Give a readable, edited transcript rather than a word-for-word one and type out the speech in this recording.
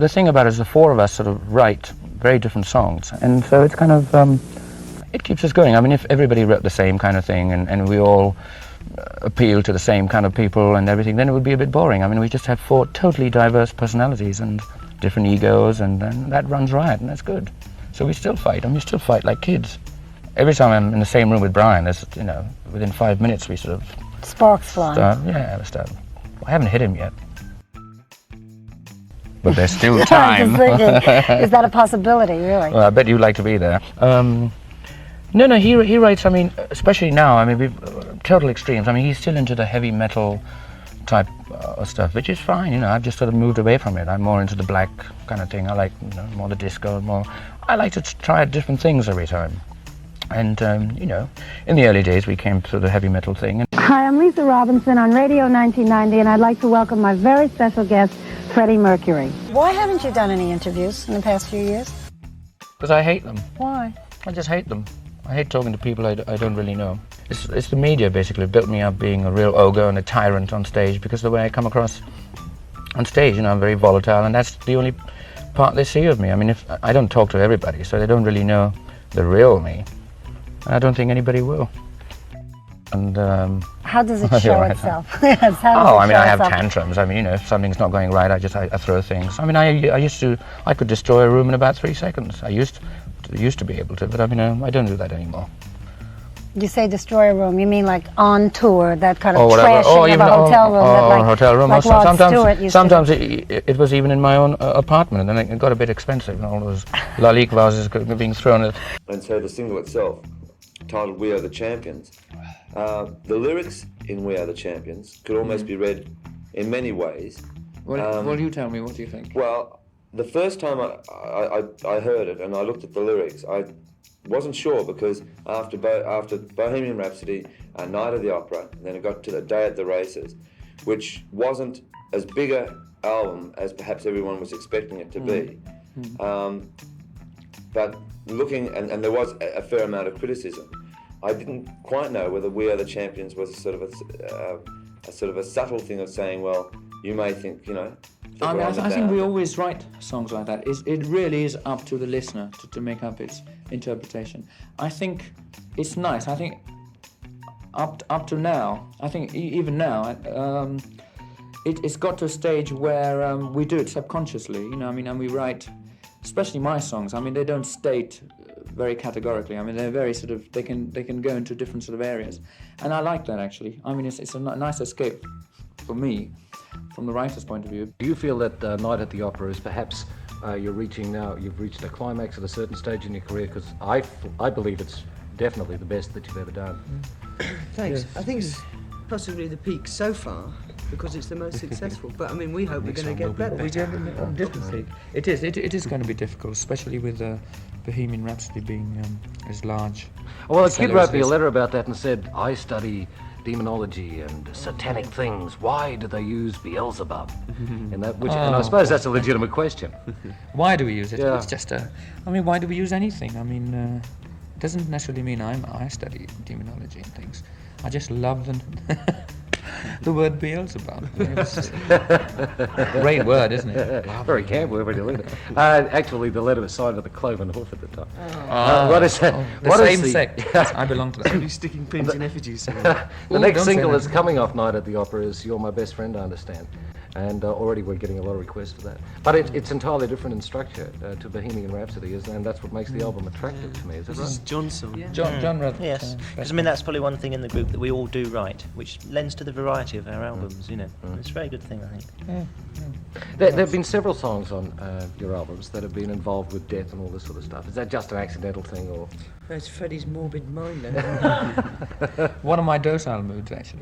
The thing about it is the four of us sort of write very different songs, and so it's kind of, it keeps us going. I mean, if everybody wrote the same kind of thing and we all appeal to the same kind of people and everything, then it would be a bit boring. I mean, we just have four totally diverse personalities and different egos, and that runs riot, and that's good. So we still fight, and we still fight like kids. Every time I'm in the same room with Brian, there's, you know, within 5 minutes we sort of... Sparks flying. I haven't hit him yet. But there's still time. Is that a possibility, really? Well, I bet you'd like to be there. No, he writes, I mean, especially now, I mean, we've total extremes. I mean, he's still into the heavy metal type stuff, which is fine, you know. I've just sort of moved away from it. I'm more into the black kind of thing. I like, you know, more the disco, more... I like to try different things every time. And, you know, in the early days we came through the heavy metal thing. Hi, I'm Lisa Robinson on Radio 1990, and I'd like to welcome my very special guest, Freddie Mercury. Why haven't you done any interviews in the past few years? Because I hate them. Why? I just hate them. I hate talking to people I don't really know. It's the media, basically, built me up being a real ogre and a tyrant on stage, because the way I come across on stage, you know, I'm very volatile, and that's the only part they see of me. I mean, if I don't talk to everybody, so they don't really know the real me. And I don't think anybody will. And how does it show itself? I mean, I have tantrums. I mean, you know, if something's not going right, I throw things. I mean, I could destroy a room in about 3 seconds. I used to be able to, but I mean, I don't do that anymore. You say destroy a room, you mean like on tour, that kind of trashing of a hotel room? Hotel room. Like Sometimes it was even in my own apartment, and then it got a bit expensive, and all those lalique vases being thrown at. And so the single itself, titled We Are the Champions, the lyrics in We Are the Champions could almost be read in many ways. Well, you tell me, what do you think? Well, the first time I heard it and I looked at the lyrics, I wasn't sure, because after Bohemian Rhapsody and Night of the Opera, and then it got to the Day at the Races, which wasn't as big an album as perhaps everyone was expecting it to be. But looking, and there was a fair amount of criticism, I didn't quite know whether We Are the Champions was a sort of a subtle thing of saying, well, you may think, you know. I mean, I think we always write songs like that. It really is up to the listener to make up its interpretation. I think it's nice. I think up to now, I think even now, it's got to a stage where we do it subconsciously, you know. I mean, and we write, especially my songs. I mean, they don't state very categorically. I mean, they're very sort of, they can go into different sort of areas, and I like that, actually. I mean, it's a nice escape for me from the writer's point of view. Do you feel that Night at the Opera is perhaps you've reached a climax at a certain stage in your career? Because I believe it's definitely the best that you've ever done. Thanks. I think it's possibly the peak so far, because it's the most successful. But I mean, we hope we're going to get better. It is going to be difficult, especially with Bohemian Rhapsody being as large. Well, a kid wrote me a letter about that and said, I study demonology and satanic things. Why do they use Beelzebub? And I suppose that's a legitimate question. Why do we use it? Yeah. It's just I mean, why do we use anything? I mean, it doesn't necessarily mean I study demonology and things. I just love the word Beelzebub. It's a great word, isn't it? Very camp word when you look at it. Actually, the letter was signed with a cloven hoof at the time. What is that? The same sect. I belong to that. You're sticking pins in effigies. The next single that's coming off Night at the Opera is You're My Best Friend, I understand. And already we're getting a lot of requests for that. But it's entirely different in structure to Bohemian Rhapsody, and that's what makes the album attractive to me, is it This right? is John's song. Yeah. John wrote it. Yes, because I mean that's probably one thing in the group that we all do right, which lends to the variety of our albums. You know, it's a very good thing, I think. There have been several songs on your albums that have been involved with death and all this sort of stuff. Is that just an accidental thing, or? That's Freddie's morbid mind. One of my docile moods, actually.